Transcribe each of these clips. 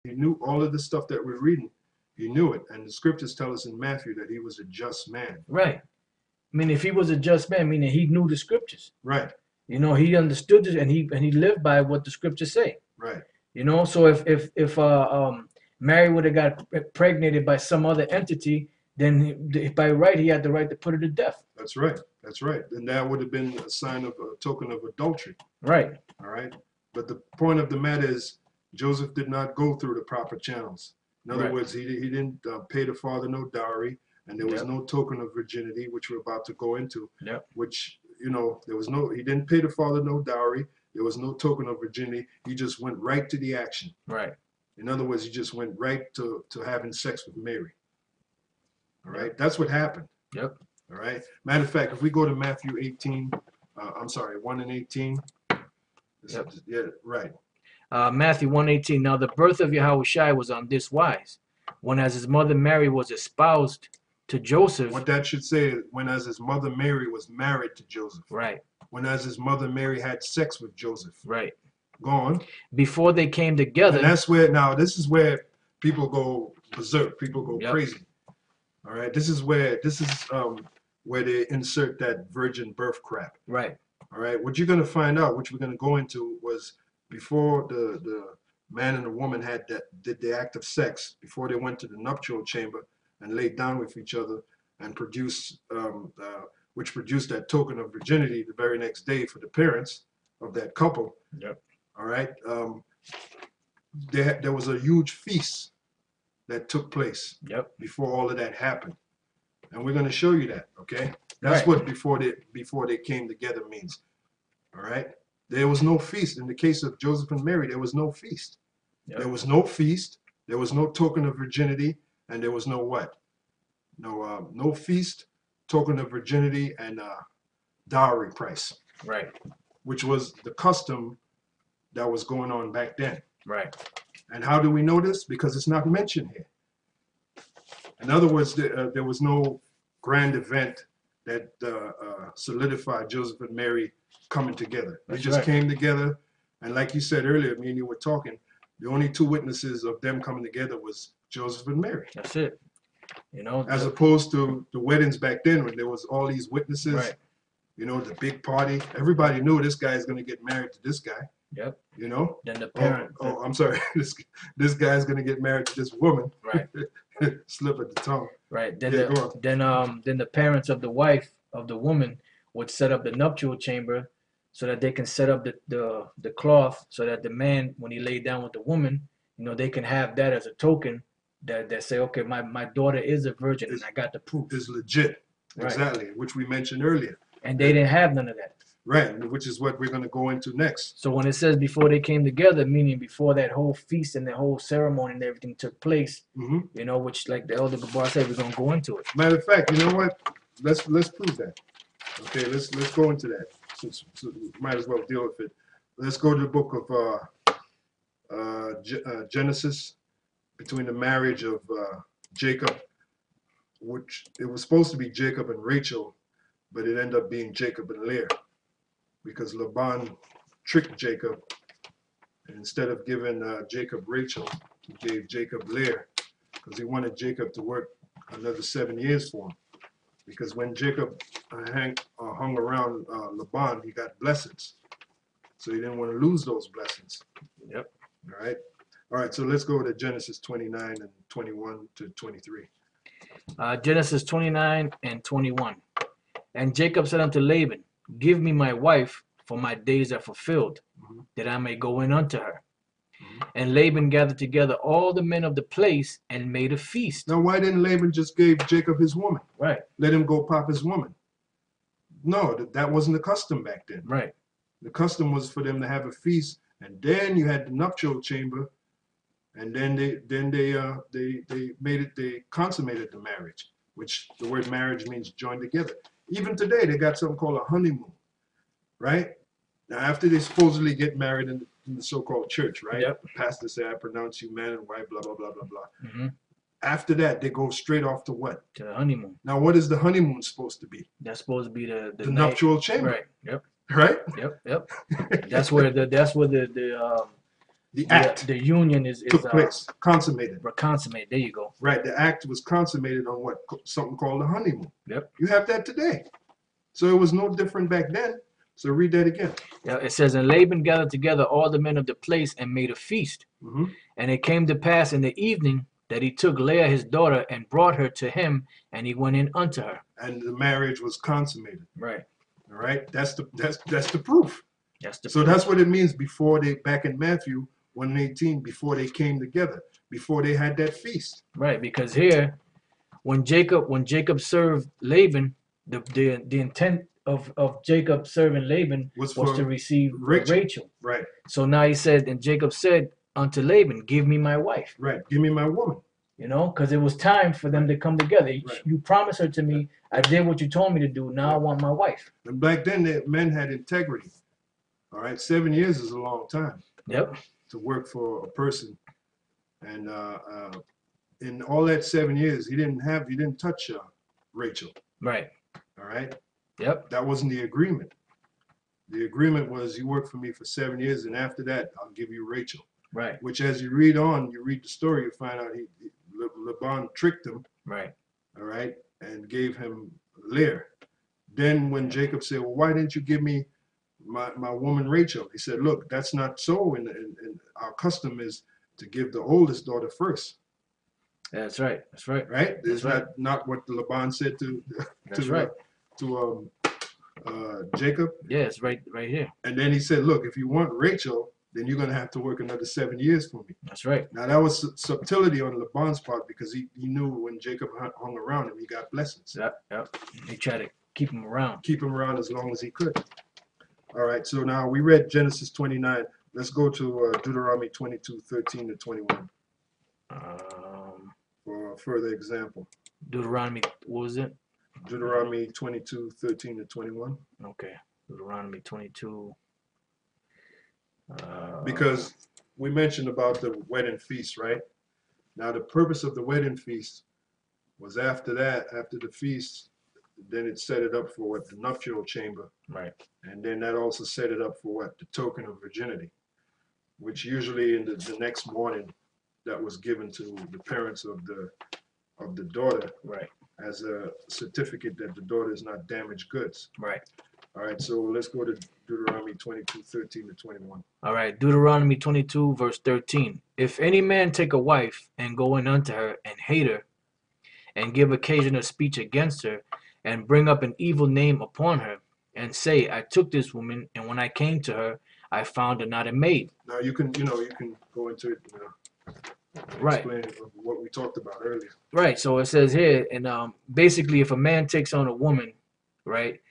He knew all of the stuff that we're reading. He knew it. And the scriptures tell us in Matthew that he was a just man. Right. I mean, if he was a just man, meaning he knew the scriptures. Right. You know, he understood it, and he lived by what the scriptures say. Right. You know, so if Mary would have got impregnated by some other entity, then by right he had the right to put her to death. That's right. That's right. And that would have been a sign of a token of adultery. Right. All right. But the point of the matter is, Joseph did not go through the proper channels. In other words, he didn't pay the father no dowry, and there was no token of virginity, which we're about to go into. Which, you know, he didn't pay the father no dowry. There was no token of virginity. He just went right to the action. Right. In other words, he just went right to having sex with Mary. All right. That's what happened. Yep. All right. Matter of fact, if we go to Matthew 18, 1 and 18. Yep. Yeah, right. Matthew 1:18. Now the birth of Yahushua was on this wise, when as his mother Mary was espoused to Joseph. What that should say is, when as his mother Mary was married to Joseph. Right. When as his mother Mary had sex with Joseph. Right. Go on. Before they came together. And that's where, now this is where people go berserk. People go crazy. All right. This is where they insert that virgin birth crap. Right. All right. What you're going to find out, which we're going to go into, was before the man and the woman did the act of sex, before they went to the nuptial chamber and laid down with each other and produced, which produced that token of virginity the very next day for the parents of that couple. Yep. All right. There was a huge feast that took place. Yep. Before all of that happened, and we're going to show you that. Okay. That's what before they came together means. All right. There was no feast. In the case of Joseph and Mary, there was no feast. Yep. There was no feast. There was no token of virginity, and there was no what? No feast, token of virginity, and dowry price. Right. Which was the custom that was going on back then. Right. And how do we know this? Because it's not mentioned here. In other words, there was no grand event that solidified Joseph and Mary coming together. They just came together, and like you said earlier, me and you were talking, the only two witnesses of them coming together was Joseph and Mary. That's it. You know, as opposed to the weddings back then when there was all these witnesses. Right. You know, the big party. Everybody knew this guy is going to get married to this guy. Yep. You know. Then the parent. Oh, I'm sorry. This guy's going to get married to this woman. Right. Slip of the tongue. Right. Then the parents of the wife of the woman would set up the nuptial chamber so that they can set up the cloth so that the man, when he laid down with the woman, you know, they can have that as a token that say, okay, my daughter is a virgin and I got the proof. Is legit. Right. Exactly, which we mentioned earlier. And they didn't have none of that. Right, which is what we're going to go into next. So when it says before they came together, meaning before that whole feast and the whole ceremony and everything took place, you know, which like the Elder Gabar said, we're going to go into it. Matter of fact, you know what? Let's prove that. Okay, let's go into that. So might as well deal with it. Let's go to the book of Genesis, between the marriage of Jacob, which it was supposed to be Jacob and Rachel, but it ended up being Jacob and Leah, because Laban tricked Jacob, and instead of giving Jacob Rachel, he gave Jacob Leah, because he wanted Jacob to work another 7 years for him. Because when Jacob hung around Laban, he got blessings, so he didn't want to lose those blessings. Yep. All right, so let's go to Genesis 29 and 21 to 23. Genesis 29 and 21. And Jacob said unto Laban, give me my wife, for my days are fulfilled, that I may go in unto her. And Laban gathered together all the men of the place and made a feast. Now, why didn't Laban just give Jacob his woman? Right. Let him go pop his woman. No, that wasn't the custom back then. Right. The custom was for them to have a feast, and then you had the nuptial chamber, and then they consummated the marriage, which the word marriage means joined together. Even today, they got something called a honeymoon, right? Now, after they supposedly get married in the so-called church, right? Yep. The pastor say, I pronounce you man and wife, blah, blah, blah, blah, blah. After that, they go straight off to what? To the honeymoon. Now, what is the honeymoon supposed to be? That's supposed to be the nuptial chamber. Right. Yep. Right? Yep. That's where the The act the union is took place, consummated. consummated. There you go. Right, the act was consummated on what something called the honeymoon. Yep. You have that today, so it was no different back then. So read that again. Yeah, it says, and Laban gathered together all the men of the place and made a feast. Mm-hmm. And it came to pass in the evening that he took Leah his daughter and brought her to him, and he went in unto her. And the marriage was consummated. Right. All right, that's the proof. That's the So proof. that's what it means before they, back in Matthew 1:18, before they came together, before they had that feast. Right, because here, when Jacob served Laban, the intent of Jacob serving Laban was to receive Rachel. Right. So now he said, and Jacob said unto Laban, give me my wife. Right. Give me my woman. You know, because it was time for them to come together. Right. You promised her to me. I did what you told me to do. Now I want my wife. And back then, the men had integrity. All right. 7 years is a long time. Yep. To work for a person. And in all that 7 years, he didn't touch Rachel. Right. All right. Yep. That wasn't the agreement. The agreement was you work for me for 7 years, and after that, I'll give you Rachel. Right. Which, as you read the story, you find out Laban tricked him. Right. All right, and gave him Leah. Then when Jacob said, well, why didn't you give me my woman Rachel? He said, look, that's not so, and our custom is to give the oldest daughter first. That's right. That's right. Right? That's Is right. not what Laban said to That's right. to Jacob? Yeah, it's right here. And then he said, look, if you want Rachel, then you're going to have to work another 7 years for me. That's right. Now, that was subtlety on Laban's part, because he knew when Jacob hung around him, he got blessings. Yep. He tried to keep him around. Keep him around as long as he could. All right, so now we read Genesis 29. Let's go to Deuteronomy 22:13 to 21 for a further example. Deuteronomy, what was it? Deuteronomy 22:13 to 21. Okay. Deuteronomy 22. Because we mentioned about the wedding feast, right? Now, the purpose of the wedding feast was after the feast, then it set it up for what? The nuptial chamber. Right. And then that also set it up for what? The token of virginity, which usually in the next morning that was given to the parents of the daughter. Right. As a certificate that the daughter is not damaged goods. Right. All right, so let's go to Deuteronomy 22:13 to 21. All right, Deuteronomy 22, verse 13. If any man take a wife and go in unto her and hate her, and give occasion of speech against her, and bring up an evil name upon her, and say, I took this woman, and when I came to her, I found her not a maid. Now you can go into it. Right. Explain what we talked about earlier. Right. So it says here, and basically, if a man takes on a woman, right,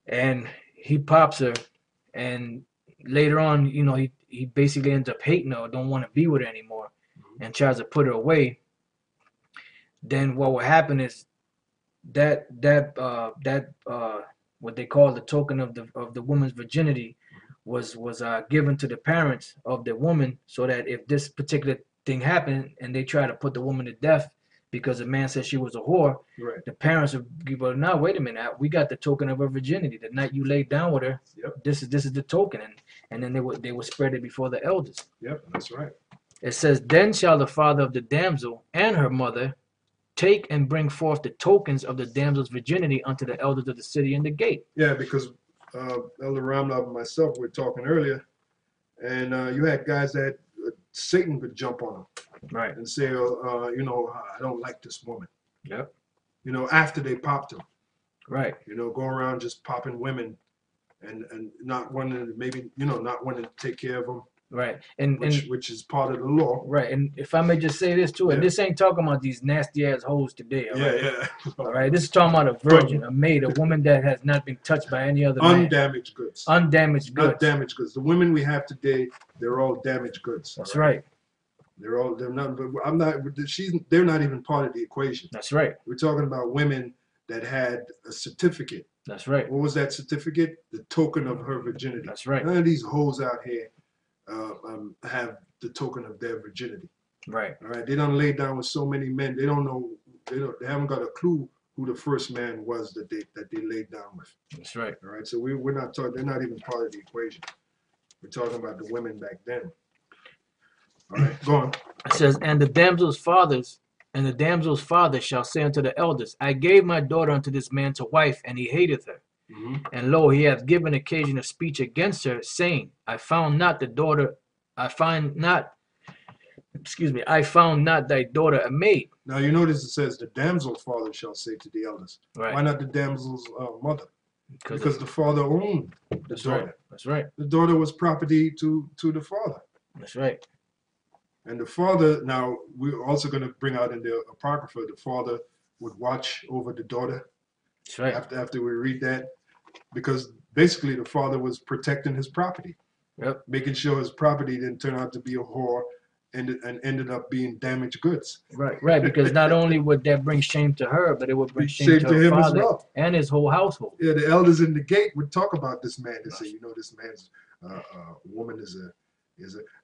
and he pops her, and later on, he basically ends up hating her, or don't want to be with her anymore, and tries to put her away, then what will happen is that what they call the token of the woman's virginity was given to the parents of the woman, so that if this particular thing happened and they try to put the woman to death because the man said she was a whore, right, the parents would give her, now wait a minute, we got the token of her virginity. The night you laid down with her, yep, this is the token, and then they would spread it before the elders. Yep, that's right. It says, then shall the father of the damsel and her mother take and bring forth the tokens of the damsel's virginity unto the elders of the city and the gate. Yeah, because Elder Ramlov and myself were talking earlier, and you had guys that Satan could jump on them, right, and say, I don't like this woman. Yep. After they popped them. Right. Go around just popping women, and not wanting to take care of them. Right. Which is part of the law. Right. And if I may just say this too, and this ain't talking about these nasty ass hoes today. All right? Yeah. All right. This is talking about a virgin, a maid, a woman that has not been touched by any other man. Undamaged goods. Undamaged goods. Not damaged goods. The women we have today, they're all damaged goods. That's right. They're not. But I'm not. They're not even part of the equation. That's right. We're talking about women that had a certificate. That's right. What was that certificate? The token of her virginity. That's right. None of these hoes out here have the token of their virginity. Right. All right. They don't lay down with so many men. They don't know. They haven't got a clue who the first man was that they laid down with. That's right. All right. So we're not talking. They're not even part of the equation. We're talking about the women back then. All right, go on. It says, and the damsel's father shall say unto the elders, I gave my daughter unto this man to wife, and he hateth her. Mm-hmm. And lo, he hath given occasion of speech against her, saying, I found not the daughter, I find not, excuse me, I found not thy daughter a maid. Now you notice it says the damsel's father shall say to the elders. Right. Why not the damsel's mother? Because the of, father owned the that's daughter. right. That's right. The daughter was property to the father. That's right. And the father, now we're also going to bring out in the Apocrypha, the father would watch over the daughter. That's right. After we read that, because basically the father was protecting his property. Yep. Making sure his property didn't turn out to be a whore and ended up being damaged goods. Right, right. Because not only would that bring shame to her, but it would bring shame to her him father as well. and his whole household. Yeah, the elders in the gate would talk about this man and say, you know, this man's woman is a.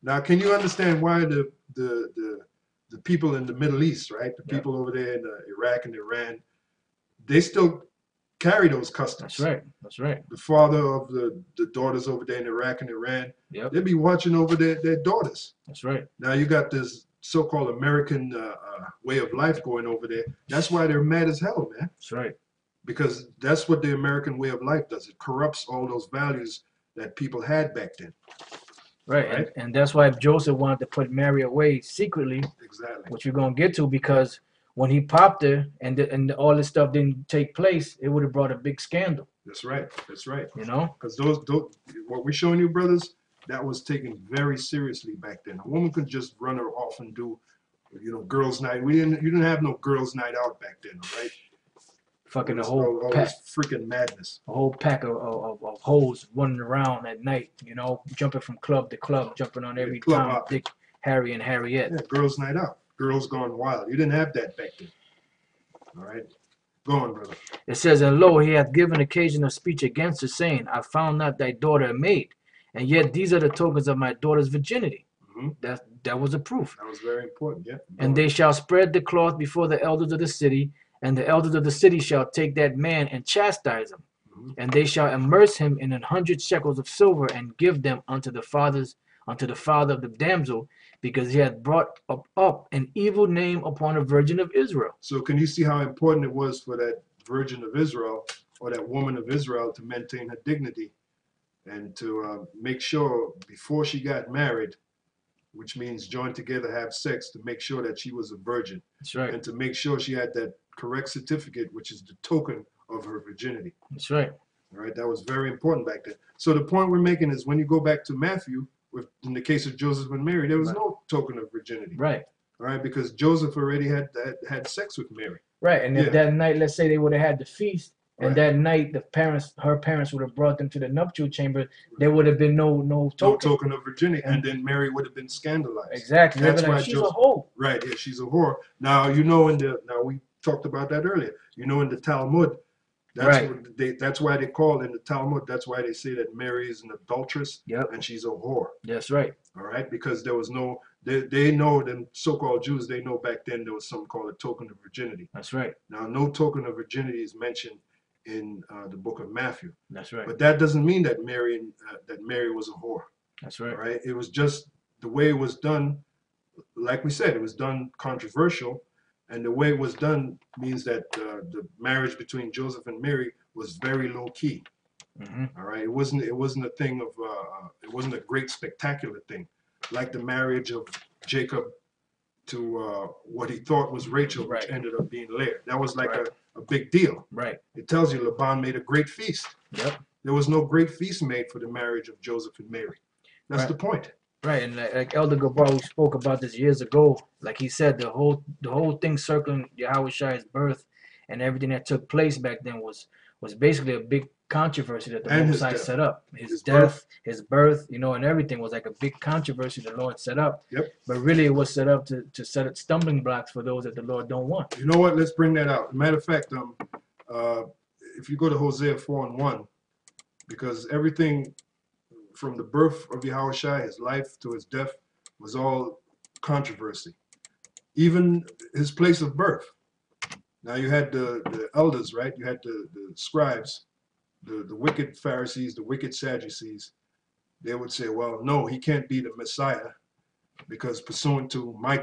Now, can you understand why the people in the Middle East, right? The people over there in Iraq and Iran, they still carry those customs. That's right. That's right. The father of the daughters over there in Iraq and Iran, Yep. they'll be watching over their daughters. That's right. Now you got this so-called American way of life going over there. That's why they're mad as hell, man. That's right. Because that's what the American way of life does. It corrupts all those values that people had back then. Right. Right. And that's why Joseph wanted to put Mary away secretly, Exactly. which we're going to get to, because when he popped her and all this stuff didn't take place, it would have brought a big scandal. That's right. That's right. You know? Because those what we're showing you, brothers, that was taken very seriously back then. A woman could just run her off and do, you know, girls' night. You didn't have no girls' night out back then, all right? Fucking all this freaking madness. A whole pack of hoes running around at night, you know, jumping from club to club, jumping on every Tom, Dick, Harry, and Harriet. Yeah, girls' night out. Girls gone wild. You didn't have that back then. All right? Go on, brother. It says, and lo, he hath given occasion of speech against her, saying, I found not thy daughter a maid, and yet these are the tokens of my daughter's virginity. Mm-hmm. That was a proof. That was very important, yeah. And they shall spread the cloth before the elders of the city, and the elders of the city shall take that man and chastise him. Mm-hmm. And they shall immerse him in 100 shekels of silver, and give them unto the father of the damsel, because he hath brought up an evil name upon a virgin of Israel. So can you see how important it was for that virgin of Israel, or that woman of Israel, to maintain her dignity and to make sure before she got married, which means join together, have sex, to make sure that she was a virgin. That's right. And to make sure she had that correct certificate, which is the token of her virginity. That's right. All right, that was very important back then. So the point we're making is, when you go back to Matthew, in the case of Joseph and Mary, there was no token of virginity. Right. All right, because Joseph already had sex with Mary. Right, and if that night, let's say they would have had the feast, and that night her parents would have brought them to the nuptial chamber, there would have been no token of virginity, and then Mary would have been scandalized. Exactly. That's why she's a whore. Right, yeah, she's a whore. Now we talked about that earlier. You know, in the Talmud, that's why they call in the Talmud. That's why they say that Mary is an adulteress. Yep. And she's a whore. That's right. All right, because there was no. They know, them so-called Jews, they know back then there was something called a token of virginity. That's right. Now, no token of virginity is mentioned in the book of Matthew. That's right. But that doesn't mean that Mary was a whore. That's right. Right. It was just the way it was done. Like we said, it was done controversial, and the way it was done means that the marriage between Joseph and Mary was very low key. Mm-hmm. All right. It wasn't a thing of. It wasn't a great spectacular thing, like the marriage of Jacob to what he thought was Rachel, which ended up being Leah. That was like a big deal. Right. It tells you Laban made a great feast. Yep. There was no great feast made for the marriage of Joseph and Mary. That's the point. Right, and like Elder Gabar, we spoke about this years ago. Like he said, the whole thing circling Yahweh birth and everything that took place back then was basically a big controversy that the Most High set up. His death, his birth, you know, and everything was like a big controversy the Lord set up. Yep. But really, it was set up to set up stumbling blocks for those that the Lord don't want. You know what? Let's bring that out. Matter of fact, if you go to Hosea 4:1, because everything from the birth of Yahushua, his life to his death, was all controversy. Even his place of birth. Now you had the elders, right? You had the scribes, the wicked Pharisees, the wicked Sadducees. They would say, well, no, he can't be the Messiah because pursuant to my